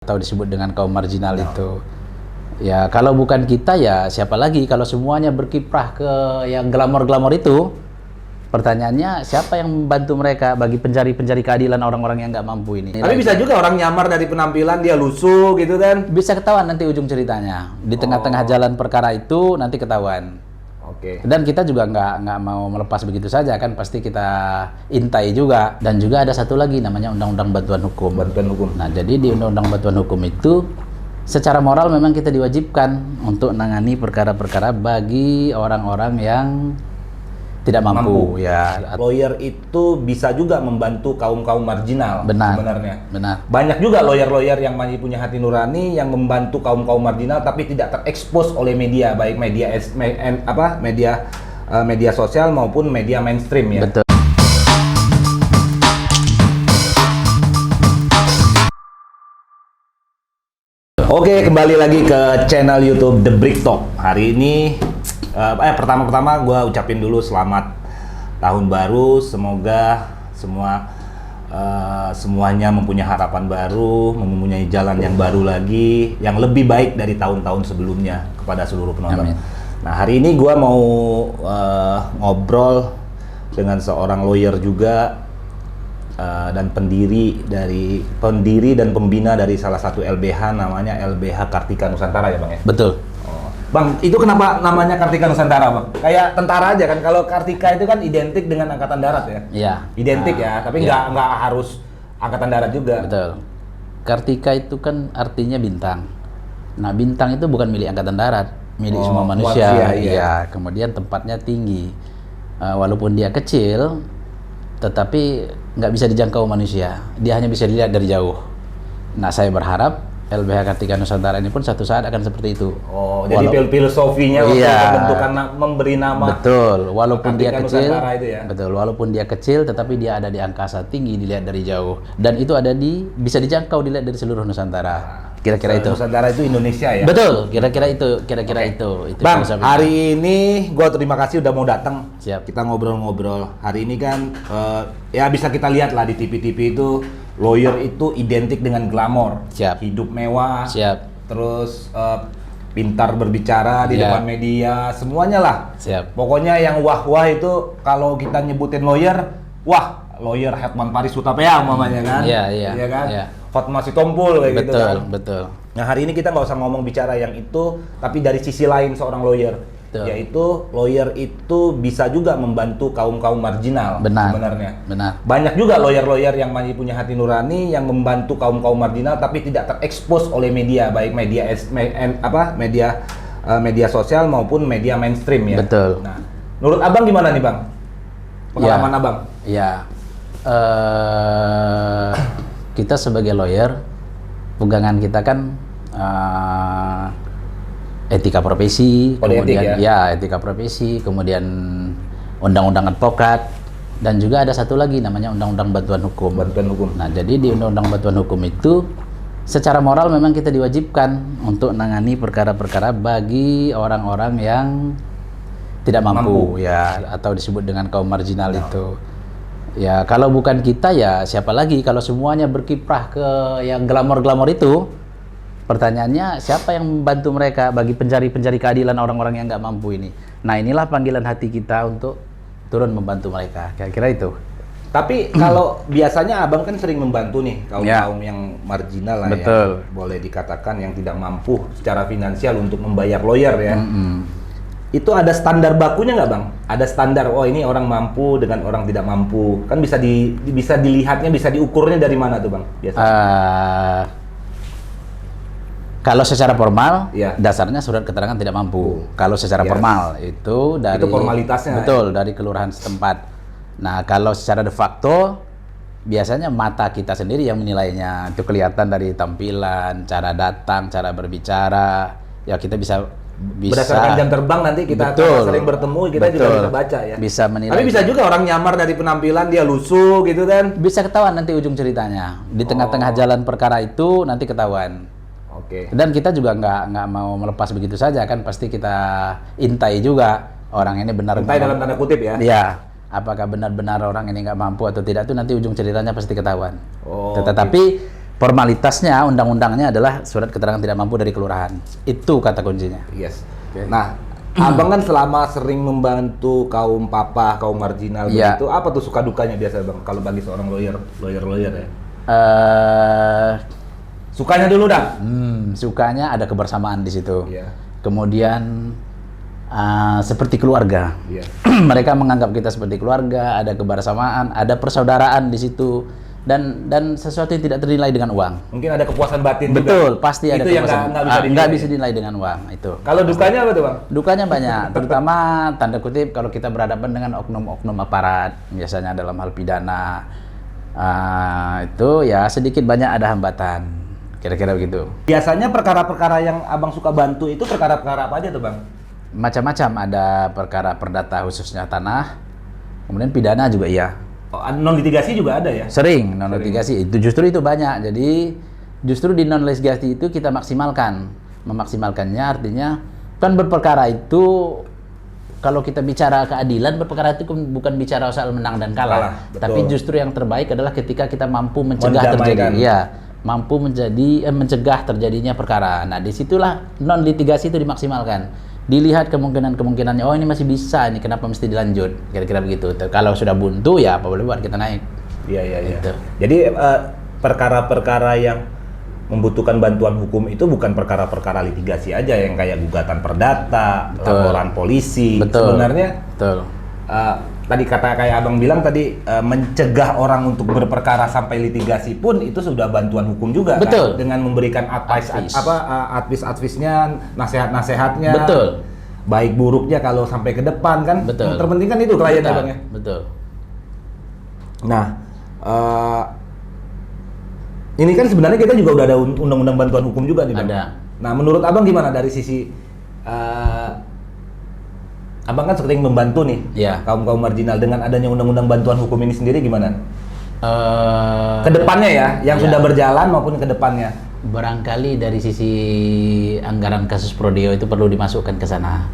atau disebut dengan kaum marginal itu. Ya kalau bukan kita ya siapa lagi? Kalau semuanya berkiprah ke yang glamor-glamor itu, pertanyaannya siapa yang membantu mereka bagi pencari-pencari keadilan orang-orang yang nggak mampu ini? Tapi bisa juga orang nyamar dari penampilan dia lusuh gitu kan? Bisa ketahuan nanti ujung ceritanya. Di tengah-tengah jalan perkara itu nanti ketahuan. Oke. Dan kita juga nggak mau melepas begitu saja kan, pasti kita intai juga. Dan juga ada satu lagi namanya Undang-Undang Bantuan Hukum. Bantuan hukum. Nah jadi di Undang-Undang Bantuan Hukum itu secara moral memang kita diwajibkan untuk menangani perkara-perkara bagi orang-orang yang tidak mampu. Ya. Lawyer itu bisa juga membantu kaum-kaum marginal. Benar. Sebenarnya. Benar. Banyak juga lawyer-lawyer yang masih punya hati nurani yang membantu kaum-kaum marginal tapi tidak terekspos oleh media, baik media sosial maupun media mainstream ya. Betul. Oke, kembali lagi ke channel YouTube The Brick Talk. Hari ini pertama-tama gue ucapin dulu selamat tahun baru. Semoga semuanya mempunyai harapan baru, mempunyai jalan yang baru lagi, yang lebih baik dari tahun-tahun sebelumnya kepada seluruh penonton. Amin. Nah, hari ini gue mau ngobrol dengan seorang lawyer juga dan pendiri dan pembina dari salah satu LBH, namanya LBH Kartika Nusantara ya Bang ya? Betul. Bang, itu kenapa namanya Kartika Nusantara Bang? Kayak tentara aja kan, kalau Kartika itu kan identik dengan Angkatan Darat ya? Iya. Identik ya, tapi nggak harus Angkatan Darat juga. Betul. Kartika itu kan artinya bintang. Nah bintang itu bukan milik Angkatan Darat, milik semua manusia. Iya. Kemudian tempatnya tinggi. Walaupun dia kecil, tetapi nggak bisa dijangkau manusia. Dia hanya bisa dilihat dari jauh. Nah saya berharap LBH Kartika Nusantara ini pun satu saat akan seperti itu. Oh, jadi filosofinya waktu pembentukan memberi nama. Betul, walaupun dia Kartika kecil. Nusantara itu ya? Betul, walaupun dia kecil, tetapi dia ada di angkasa tinggi, dilihat dari jauh. Dan itu bisa dijangkau, dilihat dari seluruh Nusantara. Kira-kira itu. Nusantara itu Indonesia ya? Betul, kira-kira itu. Itu Bang, filosofinya. hari ini gua terima kasih udah mau datang. Siap. Kita ngobrol-ngobrol. Hari ini kan ya bisa kita lihat lah di TV-TV itu lawyer itu identik dengan glamor. Siap. Hidup mewah. Siap. Terus pintar berbicara di Iya. depan media, semuanya lah. Siap. Pokoknya yang wah-wah itu kalau kita nyebutin lawyer, wah, lawyer Hetman Paris Hutapea umpamanya kan? Iya. Iya kan? Iya. Hotma Sitompul kayak gitu kan? Betul. Nah hari ini kita nggak usah ngomong bicara yang itu, tapi dari sisi lain seorang lawyer, yaitu lawyer itu bisa juga membantu kaum-kaum marginal. Benar. Sebenarnya. Benar. Banyak juga lawyer-lawyer yang masih punya hati nurani yang membantu kaum-kaum marginal tapi tidak terekspos oleh media, baik media sosial maupun media mainstream ya. Betul. Nah, menurut Abang gimana nih Bang? Pengalaman Abang? Ya. Kita sebagai lawyer, pegangan kita kan etika profesi, Kode kemudian etik ya? etika profesi, kemudian undang-undang advokat, dan juga ada satu lagi namanya Undang-Undang Bantuan Hukum. Bantuan hukum. Nah, jadi di Undang-Undang Bantuan Hukum itu secara moral memang kita diwajibkan untuk menangani perkara-perkara bagi orang-orang yang tidak mampu. Ya, atau disebut dengan kaum marginal itu. Ya kalau bukan kita ya siapa lagi? Kalau semuanya berkiprah ke yang glamor-glamor itu, pertanyaannya siapa yang membantu mereka bagi pencari-pencari keadilan orang-orang yang nggak mampu ini? Nah inilah panggilan hati kita untuk turun membantu mereka. Kira-kira itu. Tapi kalau biasanya Abang kan sering membantu nih kaum-kaum yang marginal lah. Betul. Ya, boleh dikatakan yang tidak mampu secara finansial untuk membayar lawyer ya. Itu ada standar bakunya nggak Bang? Ada standar, oh ini orang mampu dengan orang tidak mampu. Kan bisa dilihatnya, bisa diukurnya dari mana tuh Bang? Biasanya. Kalau secara formal, Ya. dasarnya surat keterangan tidak mampu. Kalau secara formal itu dari formalitasnya. Betul, dari kelurahan setempat. Nah, kalau secara de facto biasanya mata kita sendiri yang menilainya. Itu kelihatan dari tampilan, cara datang, cara berbicara. Ya kita bisa Berdasarkan jam terbang nanti kita sering bertemu, kita juga bisa baca ya. Bisa menilai. Tapi bisa juga orang nyamar dari penampilan dia lusuh gitu kan? Bisa ketahuan nanti ujung ceritanya. Di tengah-tengah jalan perkara itu nanti ketahuan. Oke. Dan kita juga nggak mau melepas begitu saja kan, pasti kita intai juga orang ini benar. Intai dalam tanda kutip ya? Iya. Apakah benar-benar orang ini nggak mampu atau tidak itu nanti ujung ceritanya pasti ketahuan. Oh, Tetapi formalitasnya, undang-undangnya adalah surat keterangan tidak mampu dari kelurahan. Itu kata kuncinya. Yes. Nah, abang kan selama sering membantu kaum papa, kaum marginal Iya. begitu, apa tuh suka dukanya biasa bang? Kalau bagi seorang lawyer ya. Sukanya dulu dah. Sukanya ada kebersamaan di situ. Iya. Kemudian seperti keluarga. Iya. Mereka menganggap kita seperti keluarga, ada kebersamaan, ada persaudaraan di situ. Dan sesuatu yang tidak ternilai dengan uang. Mungkin ada kepuasan batin Betul, juga. pasti ada Itu yang kepuasan. nggak Bisa dinilai dengan uang itu. Kalau dukanya apa tuh bang? Dukanya banyak, terutama tanda kutip kalau kita berhadapan dengan oknum-oknum aparat, biasanya dalam hal pidana, itu ya sedikit banyak ada hambatan, kira-kira begitu. Biasanya perkara-perkara yang abang suka bantu itu perkara-perkara apa aja tuh bang? Macam-macam, ada perkara perdata khususnya tanah, kemudian pidana juga iya. Non litigasi juga ada ya? Sering non litigasi, itu justru itu banyak. Jadi justru di non litigasi itu kita maksimalkan. Memaksimalkannya artinya kan berperkara itu kalau kita bicara keadilan, berperkara itu bukan bicara soal menang dan kalah. Betul. Tapi justru yang terbaik adalah ketika kita mampu mencegah terjadi. Iya, mampu mencegah terjadinya perkara. Nah, disitulah non litigasi itu dimaksimalkan. Dilihat kemungkinannya, oh ini masih bisa, ini kenapa mesti dilanjut, kira-kira begitu. Kalau sudah buntu ya apa boleh buat, kita naik. Iya. Gitu. Jadi perkara-perkara yang membutuhkan bantuan hukum itu bukan perkara-perkara litigasi aja yang kayak gugatan perdata, laporan polisi. Betul. Sebenarnya Betul. Tadi kata kayak abang bilang tadi, mencegah orang untuk berperkara sampai litigasi pun itu sudah bantuan hukum juga. Betul. Kan? Dengan memberikan advice-nya, nasihat-nasihatnya. Betul. Baik buruknya kalau sampai ke depan kan. Betul. Yang terpenting kan itu kliennya bang ya. Betul. Nah, ini kan sebenarnya kita juga udah ada undang-undang bantuan hukum juga nih bang. Ada. Nah, menurut abang gimana dari sisi abang kan sering membantu nih kaum marginal, dengan adanya undang-undang bantuan hukum ini sendiri gimana? Kedepannya ya, yang sudah berjalan maupun kedepannya. Barangkali dari sisi anggaran kasus Prodeo itu perlu dimasukkan ke sana.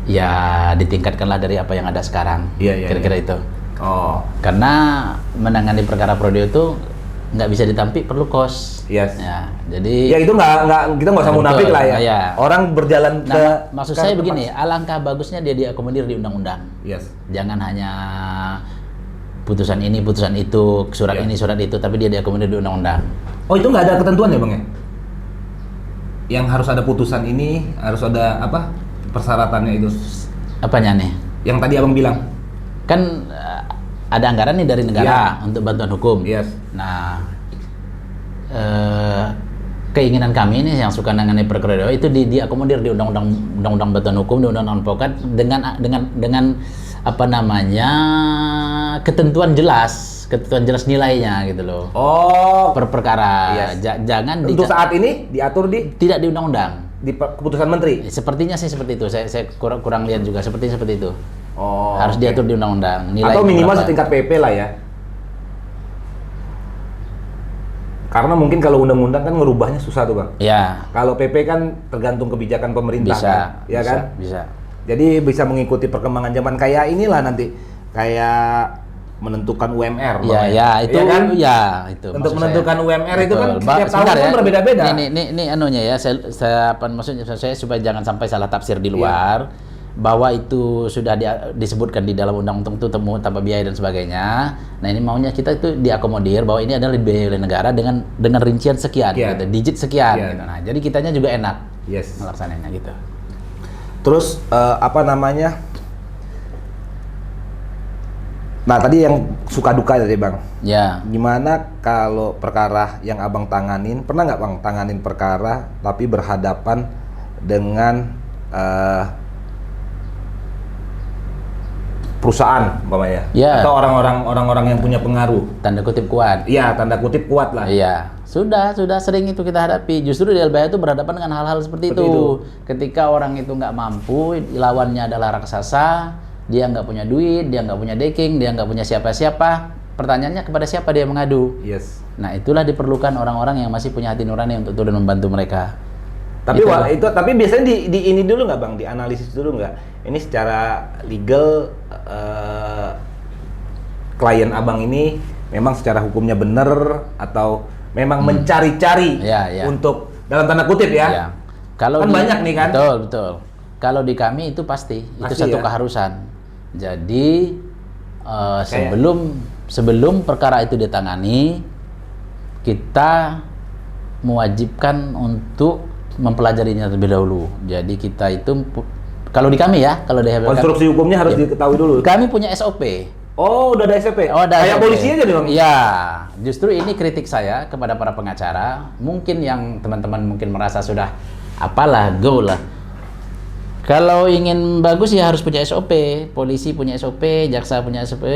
Ya ditingkatkanlah dari apa yang ada sekarang. Iya. Kira-kira itu. Oh. Karena menangani perkara Prodeo itu nggak bisa ditampik, perlu kos. Yes. Ya, jadi. Ya itu nggak kita nggak usah munafik lah ya. Ya. Orang berjalan ke. Maksud saya begini, alangkah bagusnya dia diakomodir di undang-undang. Yes. Jangan hanya putusan ini, putusan itu, surat ini, surat itu, tapi dia diakomodir di undang-undang. Oh, itu nggak ada ketentuan ya bang ya? Yang harus ada putusan ini, harus ada apa? Persyaratannya itu. Apanya nih? Yang tadi abang bilang. Kan ada anggaran nih dari negara untuk bantuan hukum. Yes. Nah, keinginan kami ini yang suka nangani perkara itu diakomodir di undang-undang bantuan hukum, di undang-undang advokat dengan apa namanya ketentuan jelas nilainya gitu loh. Oh. Per perkara. Yes. Jangan untuk saat ini diatur tidak di undang-undang. Di keputusan menteri. Sepertinya sih seperti itu. Saya kurang lihat juga seperti itu. Oh. Harus diatur di undang-undang. Atau minimal setingkat PP lah ya. Karena mungkin kalau undang-undang kan ngerubahnya susah tuh bang. Ya. Kalau PP kan tergantung kebijakan pemerintah kan, ya kan? Bisa. Jadi bisa mengikuti perkembangan zaman, kayak inilah nanti kayak menentukan UMR. Ya itu ya kan? Ya itu. Untuk menentukan UMR itu kan setiap tahun Sebentar kan ya. berbeda-beda. Ini anunya ya. Saya maksudnya saya supaya jangan sampai salah tafsir di luar. Bahwa itu sudah disebutkan di dalam undang-undang itu temu tanpa biaya dan sebagainya. Nah ini maunya kita itu diakomodir bahwa ini adalah dibiayai oleh negara dengan rincian sekian, gitu, digit sekian. Gitu. Nah jadi kitanya juga enak melaksanakannya gitu. Terus apa namanya? Nah tadi yang suka duka tadi bang. Ya. Gimana kalau perkara yang abang tanganin, pernah nggak bang tanganin perkara tapi berhadapan dengan perusahaan umpamanya atau orang-orang yang punya pengaruh, tanda kutip kuat. Iya, tanda kutip kuat lah. Iya, sudah sering itu kita hadapi. Justru di LBH itu berhadapan dengan hal-hal seperti itu. Ketika orang itu nggak mampu, lawannya adalah raksasa, dia nggak punya duit, dia nggak punya backing, dia nggak punya siapa-siapa. Pertanyaannya kepada siapa dia mengadu? Yes. Nah itulah diperlukan orang-orang yang masih punya hati nurani untuk turun membantu mereka. Tapi biasanya di ini dulu nggak bang, dianalisis dulu nggak? Ini secara legal klien abang ini memang secara hukumnya benar atau memang mencari-cari untuk dalam tanda kutip ya. Ya. Kalau kan banyak nih kan. Betul, betul. Kalau di kami itu pasti itu satu keharusan. Jadi sebelum perkara itu ditangani, kita mewajibkan untuk mempelajarinya terlebih dahulu. Jadi kita itu kalau di kami ya, kalau di konstruksi hukumnya harus diketahui dulu. Kami punya SOP. Oh, udah ada SOP. Oh, kayak polisi aja nih, Bang. Iya, justru ini kritik saya kepada para pengacara. Mungkin yang teman-teman mungkin merasa sudah apalah, go lah. Kalau ingin bagus ya harus punya SOP. Polisi punya SOP, jaksa punya SOP,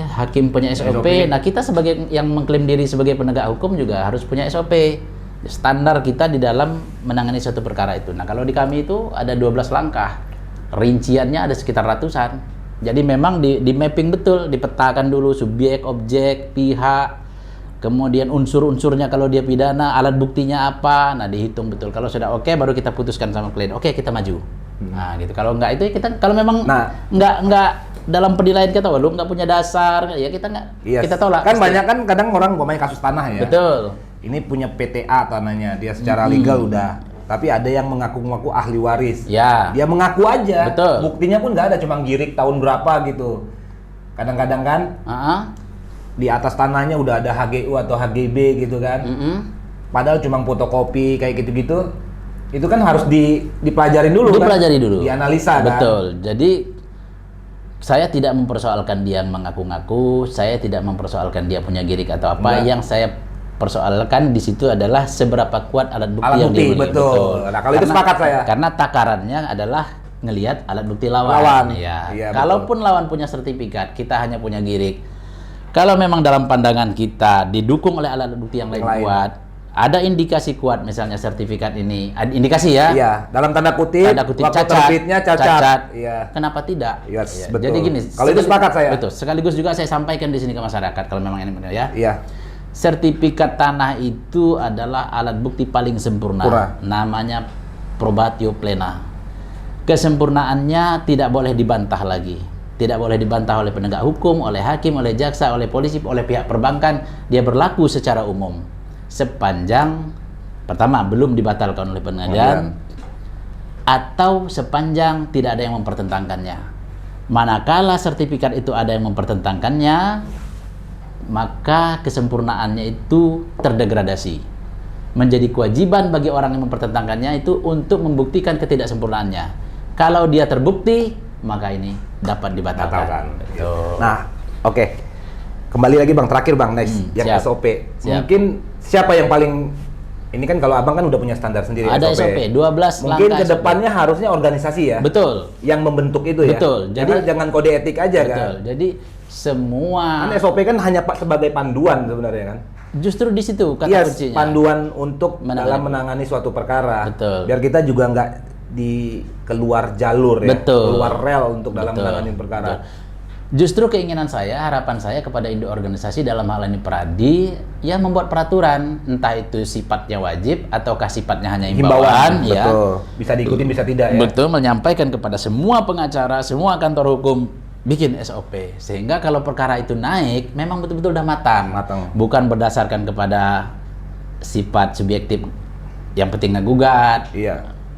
hakim punya SOP. Nah, kita sebagai yang mengklaim diri sebagai penegak hukum juga harus punya SOP. Standar kita di dalam menangani suatu perkara itu. Nah, kalau di kami itu ada 12 langkah. Rinciannya ada sekitar ratusan. Jadi memang di mapping betul, dipetakan dulu subjek, objek, pihak, kemudian unsur-unsurnya kalau dia pidana, alat buktinya apa, nah dihitung betul. Kalau sudah oke, baru kita putuskan sama klien, oke kita maju. Nah gitu. Kalau enggak itu kita, kalau memang enggak dalam penilaian kita, lu nggak punya dasar, ya kita nggak, kita tolak. Kan banyak kan kadang orang ngomongin kasus tanah ya. Betul. Ini punya PTA tanahnya, dia secara legal udah. Tapi ada yang mengaku-ngaku ahli waris. Ya. Dia mengaku aja. Betul. Buktinya pun nggak ada, cuma girik tahun berapa gitu. Kadang-kadang kan di atas tanahnya udah ada HGU atau HGB gitu kan. Padahal cuma fotokopi kayak gitu-gitu. Itu kan harus dipelajarin dulu. Dipelajari dulu. Dianalisa kan. Betul. Jadi saya tidak mempersoalkan dia mengaku-ngaku, saya tidak mempersoalkan dia punya girik atau apa. Yang saya persoalkan di situ adalah seberapa kuat alat bukti yang dimiliki. Betul. Nah, kalau itu sepakat saya. Karena takarannya adalah ngelihat alat bukti lawan. Ya. Kalaupun lawan punya sertifikat, kita hanya punya girik. Kalau memang dalam pandangan kita didukung oleh alat bukti yang lain kuat, ada indikasi kuat, misalnya sertifikat ini, indikasi ya. Iya, dalam tanda kutip cacat, terbitnya cacat. Iya. Kenapa tidak? Yes, ya. Betul. Jadi gini. Kalau itu sepakat saya. Betul. Sekaligus juga saya sampaikan di sini ke masyarakat kalau memang ini benar ya. Iya. Sertifikat tanah itu adalah alat bukti paling sempurna. Namanya probatio plena. Kesempurnaannya tidak boleh dibantah lagi. Tidak boleh dibantah oleh penegak hukum, oleh hakim, oleh jaksa, oleh polisi, oleh pihak perbankan. Dia berlaku secara umum. Sepanjang pertama belum dibatalkan oleh pengadilan atau sepanjang tidak ada yang mempertentangkannya. Manakala sertifikat itu ada yang mempertentangkannya, maka kesempurnaannya itu terdegradasi. Menjadi kewajiban bagi orang yang mempertentangkannya itu untuk membuktikan ketidaksempurnaannya. Kalau dia terbukti, maka ini dapat dibatalkan. Nah, oke. Kembali lagi Bang, terakhir Bang, next yang SOP. Mungkin siapa yang paling, ini kan kalau Abang kan udah punya standar sendiri. Ada SOP 12 mungkin kedepannya harusnya organisasi ya. Betul. Yang membentuk itu ya. Betul. Jadi jangan kode etik aja kan. Betul. Jadi semua kan SOP kan hanya sebagai panduan sebenarnya kan. Justru di situ kata kuncinya. Panduan untuk dalam menangani suatu perkara. Betul. Biar kita juga nggak di keluar jalur ya. Betul. Keluar rel untuk dalam menangani perkara. Betul. Justru keinginan saya, harapan saya kepada induk organisasi dalam hal ini Peradi, ya membuat peraturan, entah itu sifatnya wajib ataukah sifatnya hanya himbauan, ya. Betul. Bisa diikuti, bisa tidak ya. Betul, menyampaikan kepada semua pengacara, semua kantor hukum, bikin SOP. Sehingga kalau perkara itu naik, memang betul-betul udah matang. Bukan berdasarkan kepada sifat subjektif yang penting ngegugat,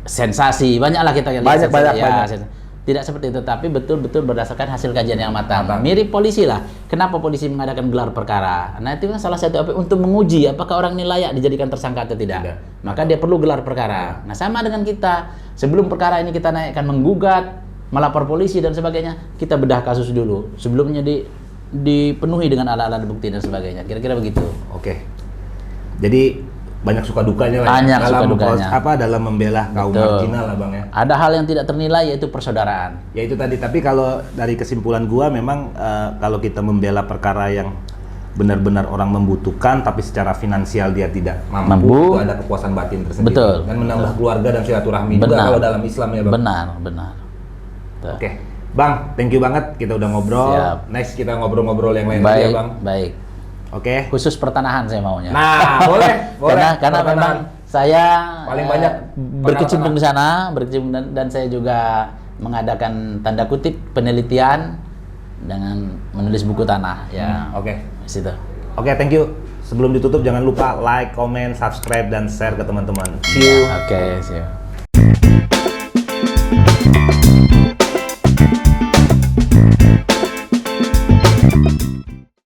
sensasi, banyaklah kita lihat. Banyak. Tidak seperti itu, tapi betul-betul berdasarkan hasil kajian yang matang. Mirip polisi lah. Kenapa polisi mengadakan gelar perkara? Nah itu kan salah satu untuk menguji apakah orang ini layak dijadikan tersangka atau tidak. Maka dia perlu gelar perkara. Nah sama dengan kita. Sebelum perkara ini kita naikkan menggugat, melapor polisi dan sebagainya, kita bedah kasus dulu. Sebelumnya dipenuhi dengan alat-alat bukti dan sebagainya. Kira-kira begitu. Oke. Jadi banyak suka dukanya lah. Banyak suka dukanya. Dalam membela kaum marginal lah Bang ya. Ada hal yang tidak ternilai yaitu persaudaraan. Ya itu tadi, tapi kalau dari kesimpulan gua memang kalau kita membela perkara yang benar-benar orang membutuhkan tapi secara finansial dia tidak mampu. Itu ada kepuasan batin tersendiri. Betul. Dan menambah keluarga dan silaturahmi juga kalau dalam Islam ya Bang. Benar. Oke. Bang, thank you banget kita udah ngobrol. Siap. Next kita ngobrol-ngobrol yang lain lagi ya Bang. Baik. Oke. Khusus pertanahan saya maunya. Nah, boleh. Karena memang saya paling banyak berkecimpung di sana, dan saya juga mengadakan tanda kutip penelitian dengan menulis buku tanah ya. Oke. Situ. Oke, thank you. Sebelum ditutup jangan lupa like, comment, subscribe dan share ke teman-teman. See you. Oke, siap.